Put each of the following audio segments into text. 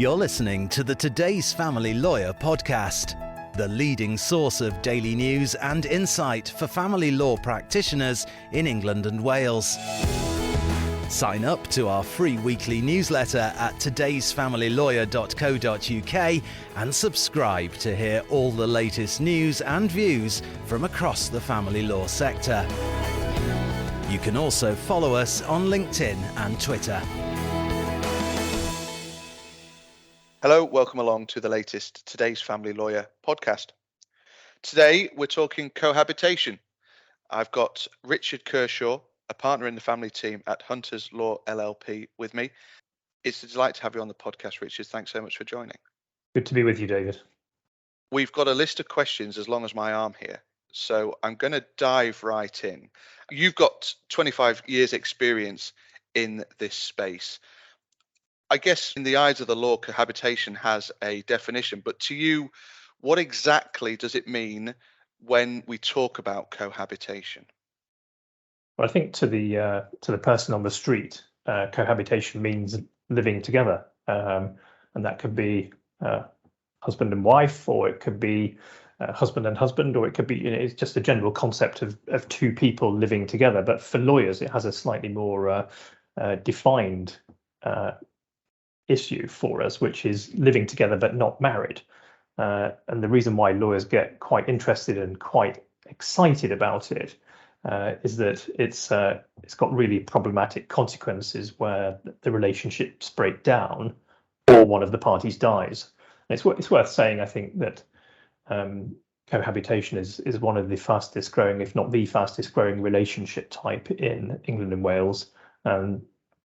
You're listening to the Today's Family Lawyer podcast, the leading source of daily news and insight for family law practitioners in England and Wales. Sign up to our free weekly newsletter at todaysfamilylawyer.co.uk and subscribe to hear all the latest news and views from across the family law sector. You can also follow us on LinkedIn and Twitter. Hello, welcome along to the latest Today's Family Lawyer podcast. Today, we're talking cohabitation. I've got Richard Kershaw, a partner in the family team at Hunters Law LLP with me. It's a delight to have you on the podcast, Richard. Thanks so much for joining. Good to be with you, David. We've got a list of questions as long as my arm here, so I'm going to dive right in. You've got 25 years experience in this space. I guess in the eyes of the law, cohabitation has a definition, but to you, what exactly does it mean when we talk about cohabitation? Well, I think to the person on the street, cohabitation means living together, and that could be husband and wife, or it could be husband and husband, or it could be, it's just a general concept of two people living together. But for lawyers, it has a slightly more defined issue for us, which is living together but not married. And the reason why lawyers get quite interested and quite excited about it is that it's got really problematic consequences where the relationships break down or one of the parties dies. And it's worth saying, I think, that cohabitation is one of the fastest growing, if not the fastest growing relationship type in England and Wales.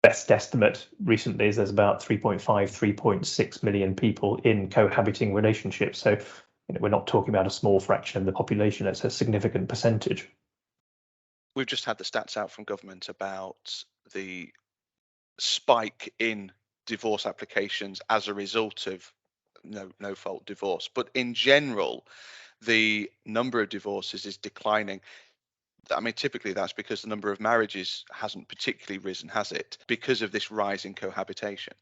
Best estimate recently is there's about 3.6 million people in cohabiting relationships. So we're not talking about a small fraction of the population. It's a significant percentage. We've just had the stats out from government about the spike in divorce applications as a result of no fault divorce. But in general, the number of divorces is declining. I mean, typically that's because the number of marriages hasn't particularly risen, has it? Because of this rise in cohabitation.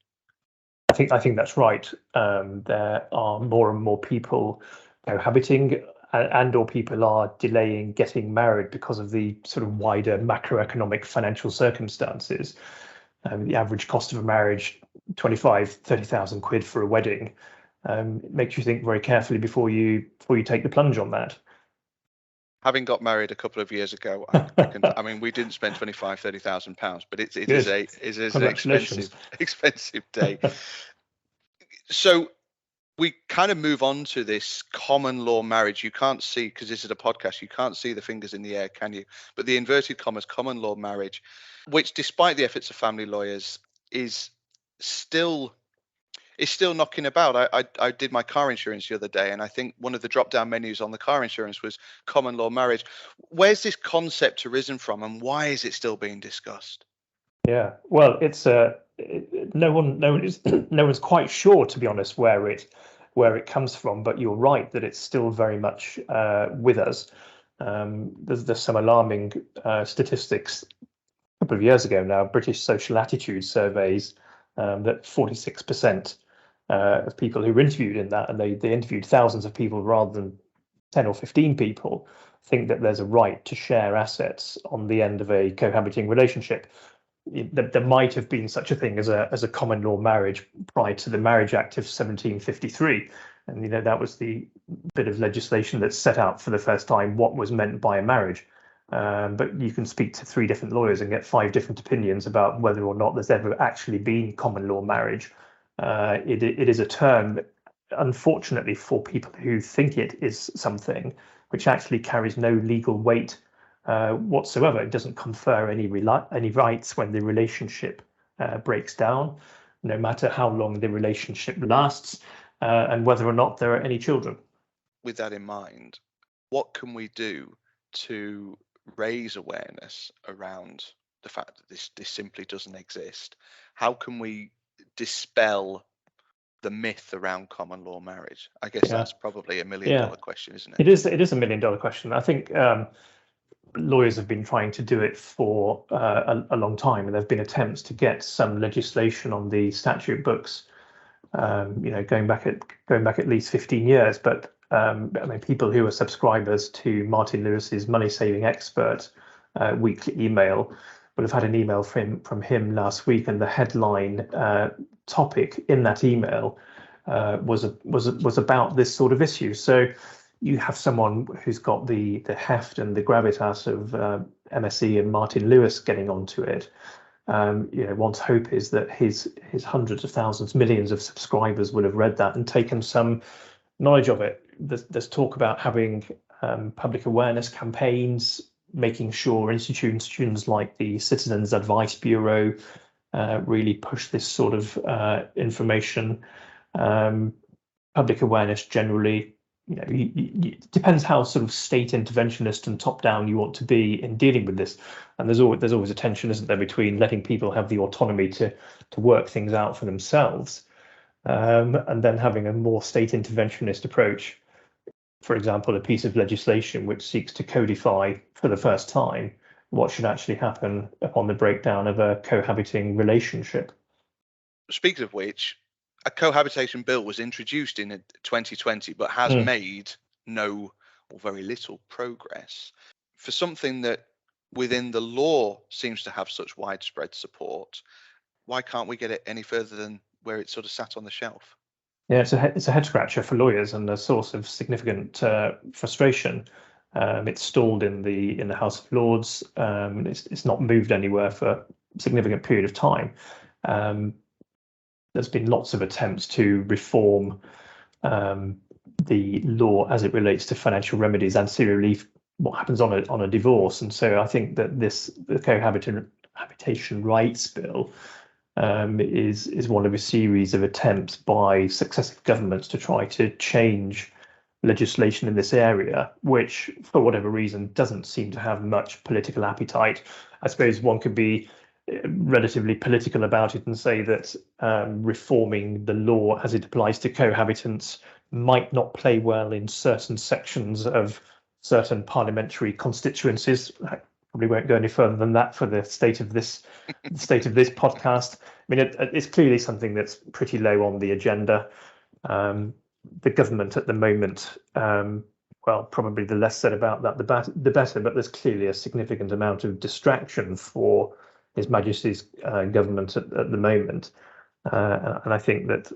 I think that's right. There are more and more people cohabiting, and/or people are delaying getting married because of the sort of wider macroeconomic financial circumstances. The average cost of a marriage, 30,000 quid for a wedding. It makes you think very carefully before you take the plunge on that. Having got married a couple of years ago, I mean, we didn't spend £30,000, but it is an expensive day. So we kind of move on to this common law marriage. You can't see, because this is a podcast, you can't see the fingers in the air, can you? But the inverted commas common law marriage, which despite the efforts of family lawyers is still knocking about. I did my car insurance the other day, and I think one of the drop-down menus on the car insurance was common law marriage. Where's this concept arisen from, and why is it still being discussed? Yeah, well, it's no one's quite sure, to be honest, where it comes from. But you're right that it's still very much with us. There's some alarming statistics. A couple of years ago now, British social attitude surveys that 46% of people who were interviewed in that, and they interviewed thousands of people rather than 10 or 15 people, think that there's a right to share assets on the end of a cohabiting relationship. There might have been such a thing as a common law marriage prior to the Marriage Act of 1753, and that was the bit of legislation that set out for the first time what was meant by a marriage. But you can speak to 3 different lawyers and get 5 different opinions about whether or not there's ever actually been common law marriage. It is a term, unfortunately, for people who think it is something which actually carries no legal weight whatsoever. It doesn't confer any rights when the relationship breaks down, no matter how long the relationship lasts, and whether or not there are any children. With that in mind, what can we do to raise awareness around the fact that this simply doesn't exist? How can we dispel the myth around common law marriage? I guess that's probably $1 million question, isn't it? It is $1 million question. I think lawyers have been trying to do it for a long time, and there have been attempts to get some legislation on the statute books going back at least 15 years. But I mean, people who are subscribers to Martin Lewis's Money Saving Expert weekly email would have had an email from him last week, and the headline topic in that email was about this sort of issue. So you have someone who's got the heft and the gravitas of MSE and Martin Lewis getting onto it. One's hope is that his hundreds of thousands, millions of subscribers would have read that and taken some knowledge of it. There's talk about having public awareness campaigns, making sure institutions like the Citizens Advice Bureau really push this sort of information. Public awareness generally, it depends how sort of state interventionist and top down you want to be in dealing with this. And there's always a tension, isn't there, between letting people have the autonomy to work things out for themselves, and then having a more state interventionist approach. For example, a piece of legislation which seeks to codify for the first time what should actually happen upon the breakdown of a cohabiting relationship. Speaking of which, a cohabitation bill was introduced in 2020, but has made no or very little progress. For something that within the law seems to have such widespread support, why can't we get it any further than where it sort of sat on the shelf? Yeah, it's a head scratcher for lawyers and a source of significant frustration. It's stalled in the House of Lords. It's not moved anywhere for a significant period of time. There's been lots of attempts to reform the law as it relates to financial remedies, ancillary relief, what happens on a divorce. And so I think that the cohabitation rights bill is one of a series of attempts by successive governments to try to change legislation in this area, which for whatever reason doesn't seem to have much political appetite. I suppose one could be relatively political about it and say that reforming the law as it applies to cohabitants might not play well in certain sections of certain parliamentary constituencies. I probably won't go any further than that for the state of this podcast. I mean, it's clearly something that's pretty low on the agenda. The government at the moment, well, probably the less said about that, the better, but there's clearly a significant amount of distraction for His Majesty's government at the moment. And I think that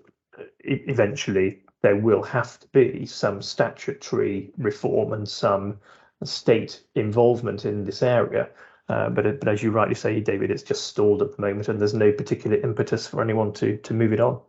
eventually there will have to be some statutory reform and some state involvement in this area. But as you rightly say, David, it's just stalled at the moment and there's no particular impetus for anyone to move it on.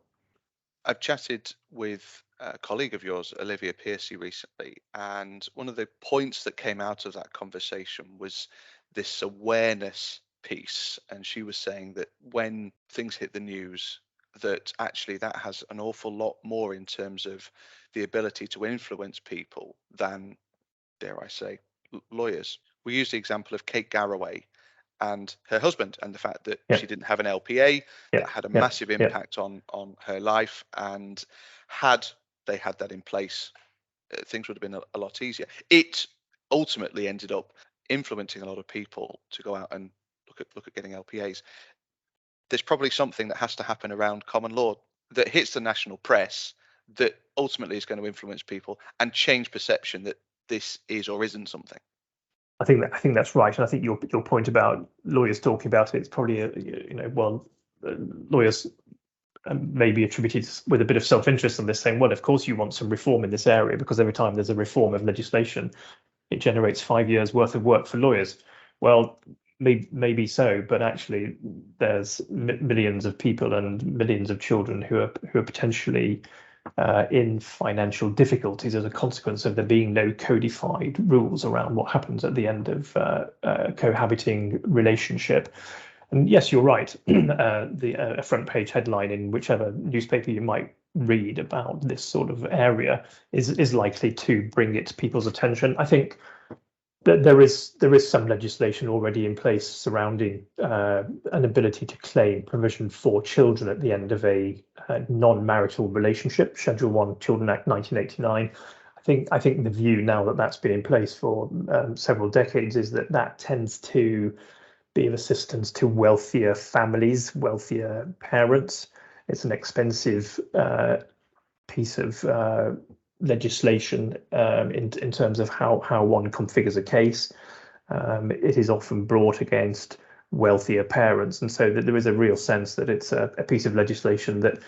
I've chatted with a colleague of yours, Olivia Piercy, recently, and one of the points that came out of that conversation was this awareness piece. And she was saying that when things hit the news, that actually that has an awful lot more in terms of the ability to influence people than, dare I say, lawyers. We use the example of Kate Garraway and her husband, and the fact that she didn't have an LPA that had a massive impact on her life, and had they had that in place, things would have been a lot easier. It ultimately ended up influencing a lot of people to go out and look at getting LPAs. There's probably something that has to happen around common law that hits the national press that ultimately is going to influence people and change perception that this is or isn't something. I think that's right, and I think your point about lawyers talking about it's probably lawyers may be attributed with a bit of self-interest on this, saying, well, of course you want some reform in this area because every time there's a reform of legislation, it generates 5 years worth of work for lawyers. Well, maybe so, but actually there's millions of people and millions of children who are potentially in financial difficulties as a consequence of there being no codified rules around what happens at the end of a cohabiting relationship. And yes, you're right. A front page headline in whichever newspaper you might read about this sort of area is likely to bring it to people's attention. I think that there is some legislation already in place surrounding an ability to claim provision for children at the end of a non-marital relationship, Schedule 1 Children Act 1989. I think the view now that that's been in place for several decades is that tends to be of assistance to wealthier families, wealthier parents, it's an expensive piece of legislation in terms of how one configures a case. It is often brought against wealthier parents, and so that there is a real sense that it's a piece of legislation that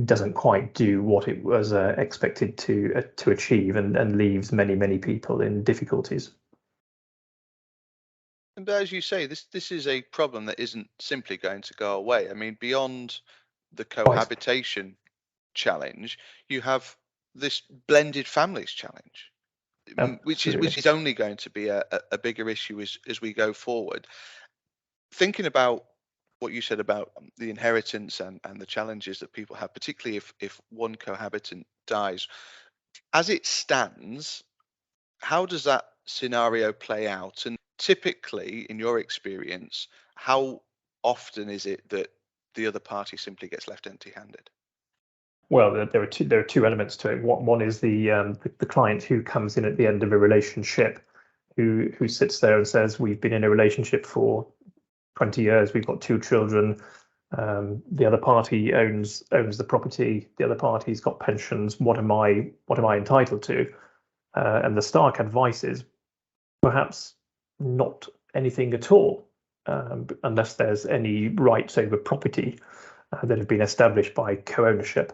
doesn't quite do what it was expected to achieve, and leaves many people in difficulties. And as you say, this is a problem that isn't simply going to go away. I mean, beyond the cohabitation challenge, you have this blended families challenge, which is only going to be a bigger issue as we go forward. Thinking about what you said about the inheritance and the challenges that people have, particularly if one cohabitant dies, as it stands, how does that scenario play out? And typically, in your experience, how often is it that the other party simply gets left empty-handed? Well, there are two elements to it. One is the client who comes in at the end of a relationship, who sits there and says, "We've been in a relationship for 20 years. We've got 2 children. The other party owns the property. The other party's got pensions. What am I entitled to?" And the stark advice is perhaps not anything at all, unless there's any rights over property that have been established by co-ownership.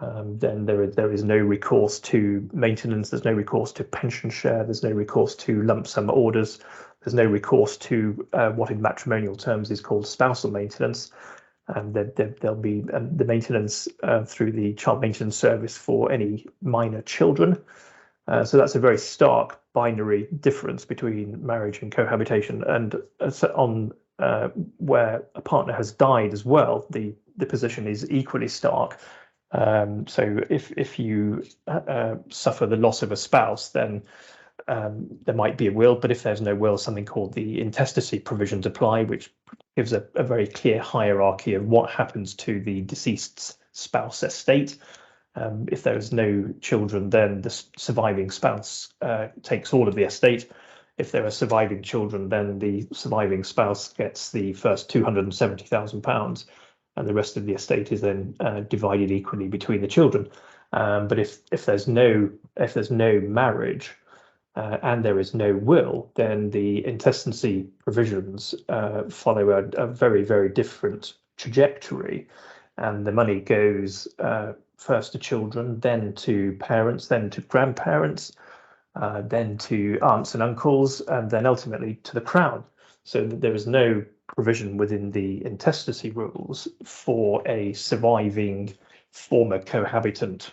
Then there is no recourse to maintenance. There's no recourse to pension share. There's no recourse to lump sum orders. There's no recourse to what in matrimonial terms is called spousal maintenance. And there'll be the maintenance through the child maintenance service for any minor children. So that's a very stark binary difference between marriage and cohabitation. And on where a partner has died as well, the position is equally stark. So if you suffer the loss of a spouse, then there might be a will, but if there's no will, something called the intestacy provisions apply, which gives a very clear hierarchy of what happens to the deceased's spouse estate. If there is no children, then the surviving spouse takes all of the estate. If there are surviving children, then the surviving spouse gets the first £270,000, and the rest of the estate is then divided equally between the children. But if there's no marriage and there is no will, then the intestacy provisions follow a very different trajectory, and the money goes first to children, then to parents, then to grandparents, then to aunts and uncles, and then ultimately to the crown. So that there is no provision within the intestacy rules for a surviving former cohabitant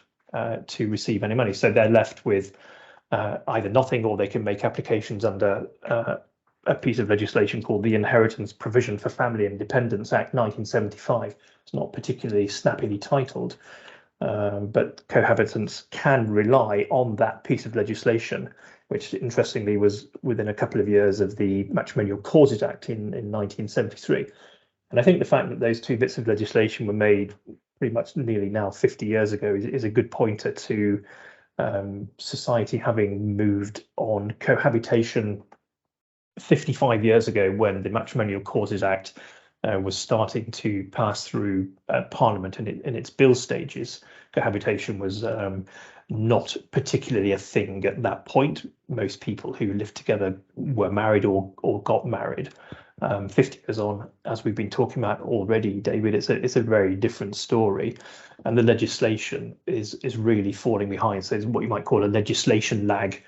to receive any money. So they're left with either nothing, or they can make applications under a piece of legislation called the Inheritance Provision for Family and Dependents Act 1975. It's not particularly snappily titled, but cohabitants can rely on that piece of legislation, which interestingly was within a couple of years of the Matrimonial Causes Act in 1973. And I think the fact that those two bits of legislation were made pretty much nearly now 50 years ago is a good pointer to society having moved on. Cohabitation 55 years ago, when the Matrimonial Causes Act was starting to pass through Parliament in its bill stages, cohabitation was not particularly a thing at that point. Most people who lived together were married or got married. 50 years on, as we've been talking about already, David, it's a very different story, and the legislation is really falling behind. So it's what you might call a legislation lag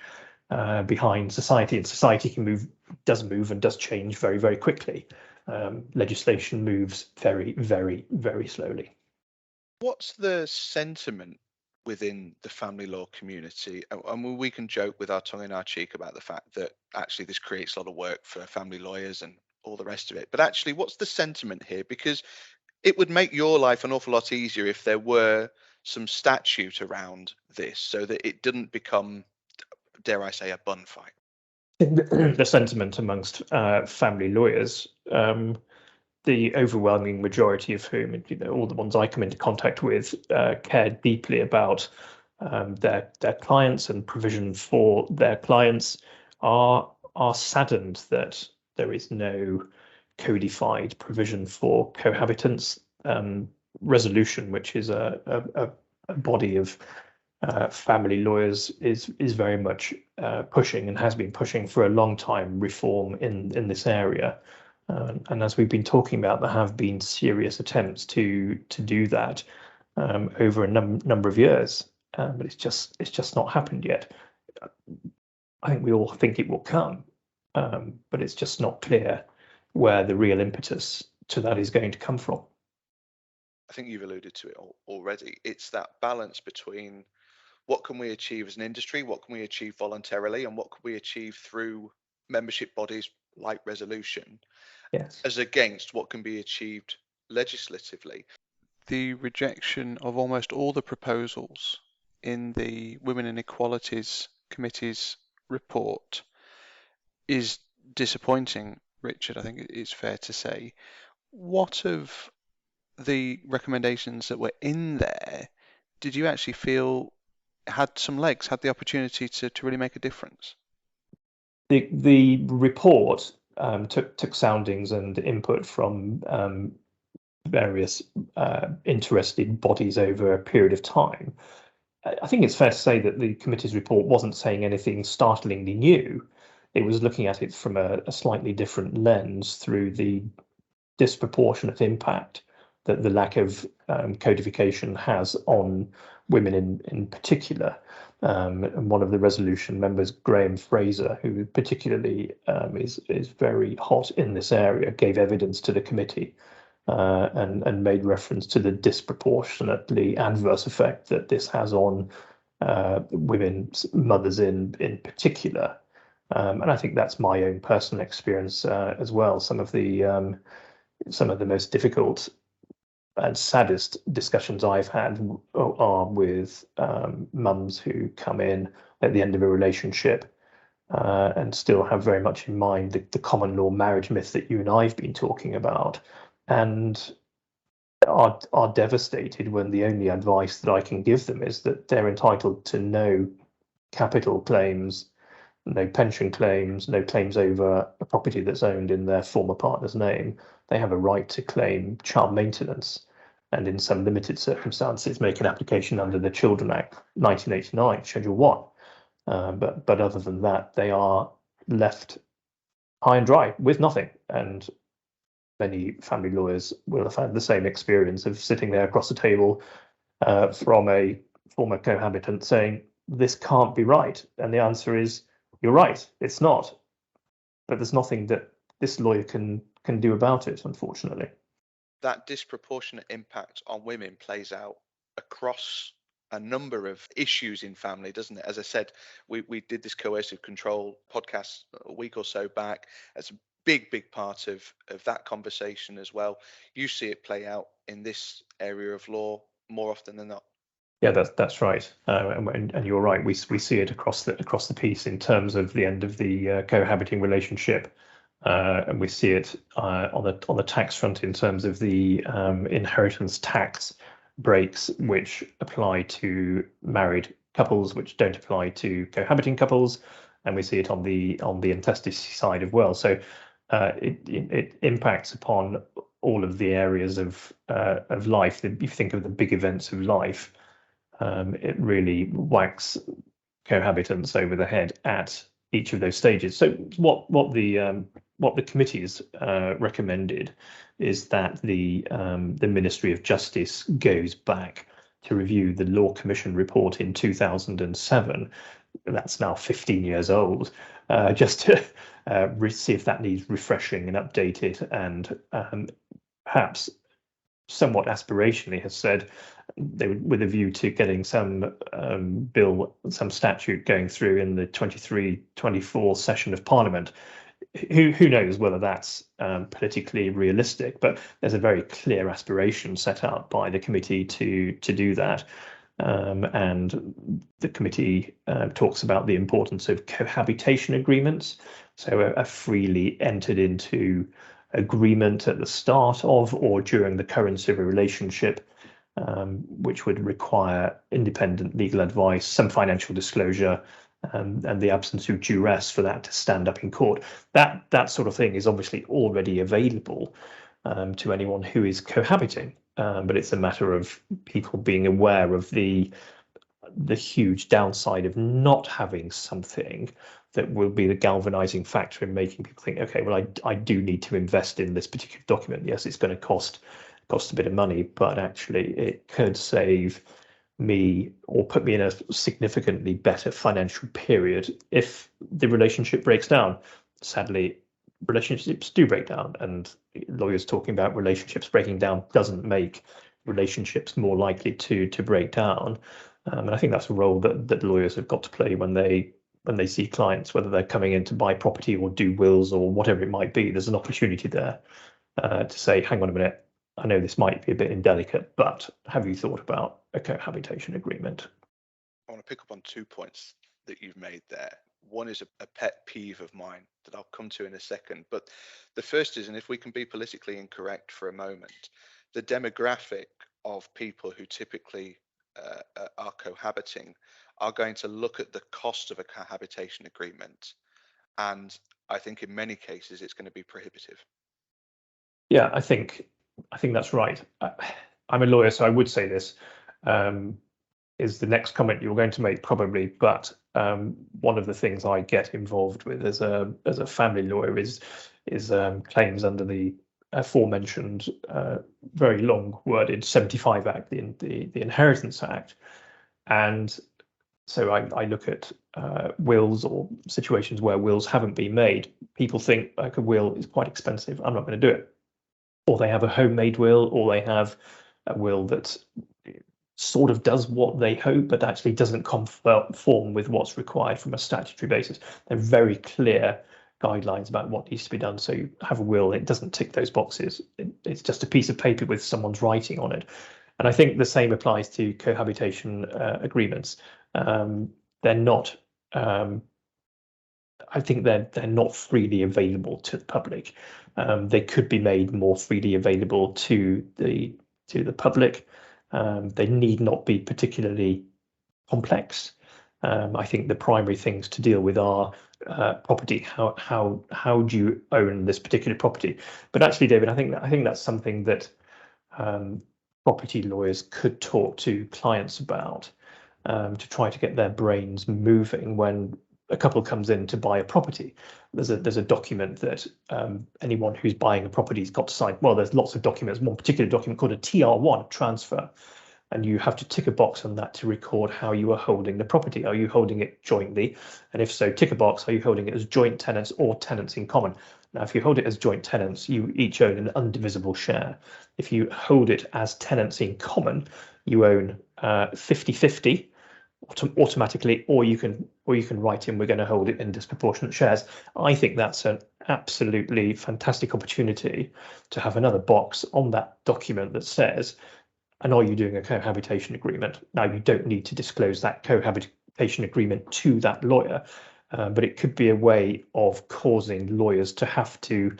behind society, and society does move and does change very quickly. Legislation moves very slowly. What's the sentiment within the family law community? And we can joke with our tongue in our cheek about the fact that actually this creates a lot of work for family lawyers and all the rest of it. But actually, what's the sentiment here? Because it would make your life an awful lot easier if there were some statute around this, so that it didn't become, dare I say, a bun fight. The sentiment amongst family lawyers, the overwhelming majority of whom, all the ones I come into contact with, care deeply about their clients and provision for their clients, are saddened that there is no codified provision for cohabitants. resolution, which is a body of family lawyers, is very much pushing, and has been pushing for a long time, reform in this area. And as we've been talking about, there have been serious attempts to do that over a number of years, but it's just not happened yet. I think we all think it will come, but it's just not clear where the real impetus to that is going to come from. I think you've alluded to it already. It's that balance between what can we achieve as an industry, what can we achieve voluntarily, and what can we achieve through membership bodies like resolution, Yes. as against what can be achieved legislatively. The rejection of almost all the proposals in the Women and Equalities Committee's report is disappointing, Richard. I think it's fair to say. What of the recommendations that were in there did you actually feel had some legs, had the opportunity to really make a difference? The report took soundings and input from various interested bodies over a period of time. I think it's fair to say that the committee's report wasn't saying anything startlingly new. It was looking at it from a slightly different lens through the disproportionate impact that the lack of codification has on women in particular. And one of the resolution members, Graham Fraser, who particularly is very hot in this area, gave evidence to the committee and made reference to the disproportionately adverse effect that this has on women's mothers in particular. And I think that's my own personal experience as well. Some of the most difficult and saddest discussions I've had are with mums who come in at the end of a relationship and still have very much in mind the common law marriage myth that you and I have been talking about, and are devastated when the only advice that I can give them is that they're entitled to no capital claims, no pension claims, no claims over a property that's owned in their former partner's name. They have a right to claim child maintenance, and in some limited circumstances make an application under the Children Act 1989, Schedule 1. But other than that, they are left high and dry with nothing. And many family lawyers will have had the same experience of sitting there across the table from a former cohabitant saying, this can't be right. And the answer is, you're right, it's not. But there's nothing that this lawyer can do about it, unfortunately. That disproportionate impact on women plays out across a number of issues in family, doesn't it? As I said, we did this coercive control podcast a week or so back. It's a big part of that conversation as well. You see it play out in this area of law more often than not. Yeah, that's right, and you're right. We see it across the piece in terms of the end of the cohabiting relationship, and we see it on the tax front in terms of the inheritance tax breaks, which apply to married couples, which don't apply to cohabiting couples, and we see it on the intestacy side as well. So it impacts upon all of the areas of life. If you think of the big events of life. It really whacks cohabitants over the head at each of those stages. So what the committees recommended is that the Ministry of Justice goes back to review the Law Commission report in 2007. That's now 15 years old, just to see if that needs refreshing and updated, and perhaps somewhat aspirationally has said they would, with a view to getting some some statute going through in the 23-24 session of Parliament. Who knows whether that's politically realistic, but there's a very clear aspiration set out by the committee to do that. And the committee talks about the importance of cohabitation agreements, so a freely entered into agreement at the start of or during the current of a relationship, which would require independent legal advice, some financial disclosure, and the absence of duress for that to stand up in court. That sort of thing is obviously already available to anyone who is cohabiting. but it's a matter of people being aware of the huge downside of not having something that will be the galvanizing factor in making people think, okay, well, I do need to invest in this particular document. Yes, it's going to cost a bit of money, but actually it could save me or put me in a significantly better financial period if the relationship breaks down. Sadly, relationships do break down, and lawyers talking about relationships breaking down doesn't make relationships more likely to break down. And I think that's a role that lawyers have got to play when they see clients, whether they're coming in to buy property or do wills or whatever it might be. There's an opportunity there to say, hang on a minute, I know this might be a bit indelicate, but have you thought about a cohabitation agreement? I want to pick up on 2 points that you've made there. One is a pet peeve of mine that I'll come to in a second. But the first is, and if we can be politically incorrect for a moment, the demographic of people who typically are cohabiting are going to look at the cost of a cohabitation agreement. And I think in many cases it's going to be prohibitive. Yeah, I think that's right. I'm a lawyer, so I would say this is the next comment you're going to make probably, but one of the things I get involved with as a family lawyer is claims under the aforementioned very long worded 75 Act, the Inheritance Act. And so I look at wills or situations where wills haven't been made. People think like a will is quite expensive, I'm not going to do it. Or they have a homemade will, or they have a will that sort of does what they hope, but actually doesn't conform with what's required from a statutory basis. There are very clear guidelines about what needs to be done. So you have a will, it doesn't tick those boxes. It's just a piece of paper with someone's writing on it. And I think the same applies to cohabitation agreements. They're not. I think they're not freely available to the public. They could be made more freely available to the public. They need not be particularly complex. I think the primary things to deal with are property. How do you own this particular property? But actually, David, I think that's something that property lawyers could talk to clients about to try to get their brains moving when a couple comes in to buy a property. There's a document that anyone who's buying a property has got to sign. Well, there's lots of documents. One particular document called a TR1, transfer, and you have to tick a box on that to record how you are holding the property. Are you holding it jointly? And if so, tick a box. Are you holding it as joint tenants or tenants in common? Now, if you hold it as joint tenants, you each own an undivisible share. If you hold it as tenants in common, you own 50-50 automatically, or you can write in, we're going to hold it in disproportionate shares. I think that's an absolutely fantastic opportunity to have another box on that document that says, and are you doing a cohabitation agreement? Now, you don't need to disclose that cohabitation agreement to that lawyer, but it could be a way of causing lawyers to have to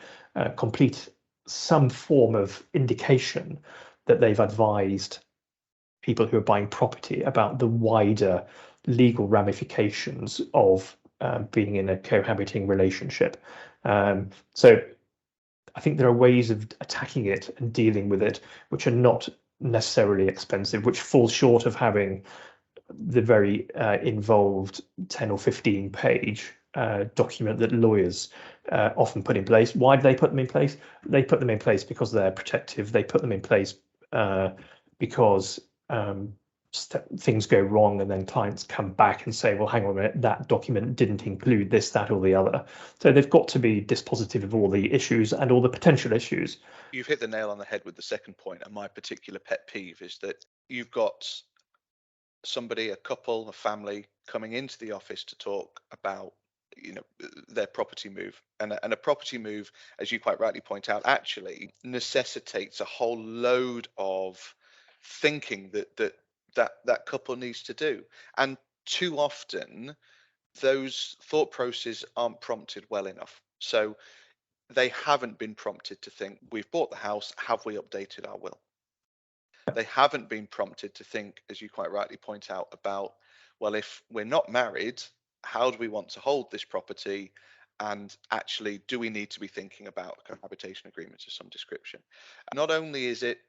complete some form of indication that they've advised people who are buying property about the wider legal ramifications of being in a cohabiting relationship. So I think there are ways of attacking it and dealing with it which are not necessarily expensive, which fall short of having the very involved 10 or 15 page document that lawyers often put in place. Why do they put them in place? They put them in place because they're protective. They put them in place because things go wrong, and then clients come back and say, well, hang on a minute, that document didn't include this, that, or the other. So they've got to be dispositive of all the issues and all the potential issues. You've hit the nail on the head with the second point, and my particular pet peeve is that you've got somebody, a couple, a family coming into the office to talk about their property move, and a property move, as you quite rightly point out, actually necessitates a whole load of thinking that couple needs to do, and too often those thought processes aren't prompted well enough. So they haven't been prompted to think, we've bought the house, have we updated our will? They haven't been prompted to think, as you quite rightly point out, about, well, if we're not married, how do we want to hold this property? And actually, do we need to be thinking about a cohabitation agreement of some description? Not only is it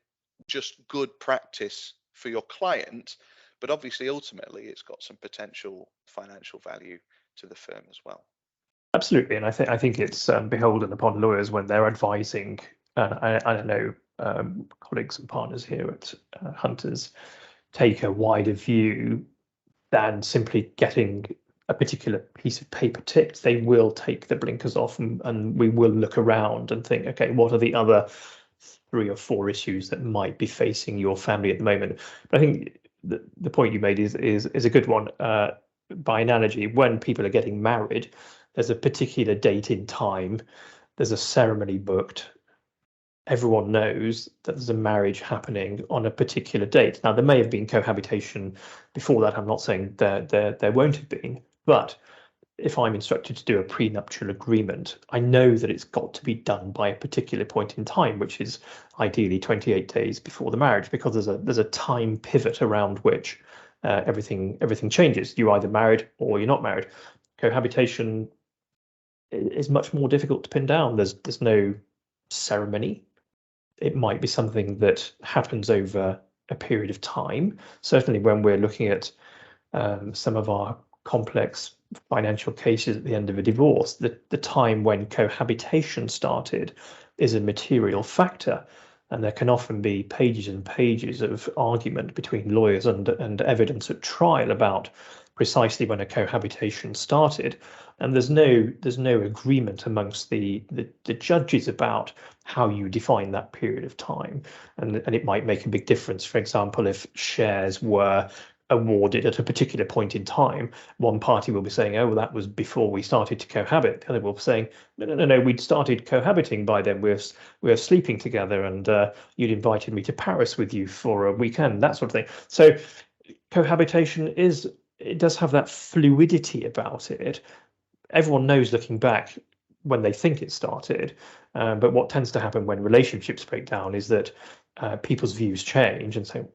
just good practice for your client, but obviously ultimately it's got some potential financial value to the firm as well. Absolutely, and I think it's beholden upon lawyers when they're advising. I don't know, colleagues and partners here at Hunters take a wider view than simply getting a particular piece of paper ticked. They will take the blinkers off, and we will look around and think, okay, what are the other 3 or 4 issues that might be facing your family at the moment? But I think the point you made is a good one. By analogy, when people are getting married, there's a particular date in time, there's a ceremony booked. Everyone knows that there's a marriage happening on a particular date. Now, there may have been cohabitation before that. I'm not saying there won't have been, but if I'm instructed to do a prenuptial agreement, I know that it's got to be done by a particular point in time, which is ideally 28 days before the marriage, because there's a time pivot around which everything changes. You're either married or you're not married. Cohabitation is much more difficult to pin down. There's no ceremony. It might be something that happens over a period of time. Certainly when we're looking at some of our complex financial cases at the end of a divorce, the time when cohabitation started is a material factor. And there can often be pages and pages of argument between lawyers and evidence at trial about precisely when a cohabitation started. And there's no agreement amongst the judges about how you define that period of time. And it might make a big difference. For example, if shares were awarded at a particular point in time, one party will be saying, oh, well, that was before we started to cohabit. The other will be saying, no, we'd started cohabiting by then. We're sleeping together, and you'd invited me to Paris with you for a weekend, that sort of thing. So cohabitation it does have that fluidity about it. Everyone knows looking back when they think it started, but what tends to happen when relationships break down is that people's views change, and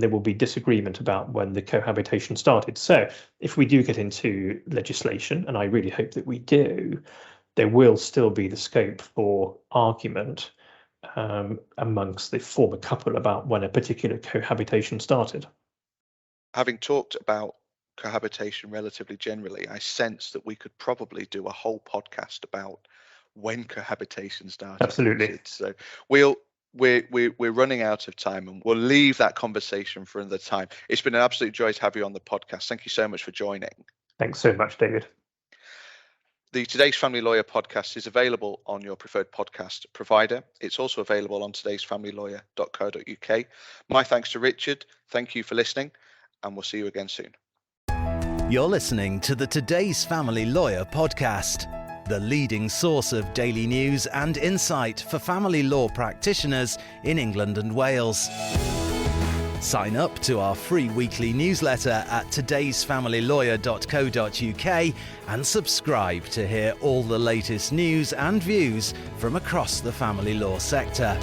there will be disagreement about when the cohabitation started. So if we do get into legislation, and I really hope that we do, there will still be the scope for argument amongst the former couple about when a particular cohabitation started. Having talked about cohabitation relatively generally, I sense that we could probably do a whole podcast about when cohabitation started. Absolutely. So we're running out of time, and we'll leave that conversation for another time. It's been an absolute joy to have you on the podcast. Thank you so much for joining. Thanks so much, David. The Today's Family Lawyer podcast is available on your preferred podcast provider. It's also available on todaysfamilylawyer.co.uk. My thanks to Richard. Thank you for listening, and we'll see you again soon. You're listening to the Today's Family Lawyer podcast, the leading source of daily news and insight for family law practitioners in England and Wales. Sign up to our free weekly newsletter at todaysfamilylawyer.co.uk and subscribe to hear all the latest news and views from across the family law sector.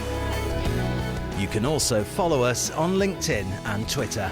You can also follow us on LinkedIn and Twitter.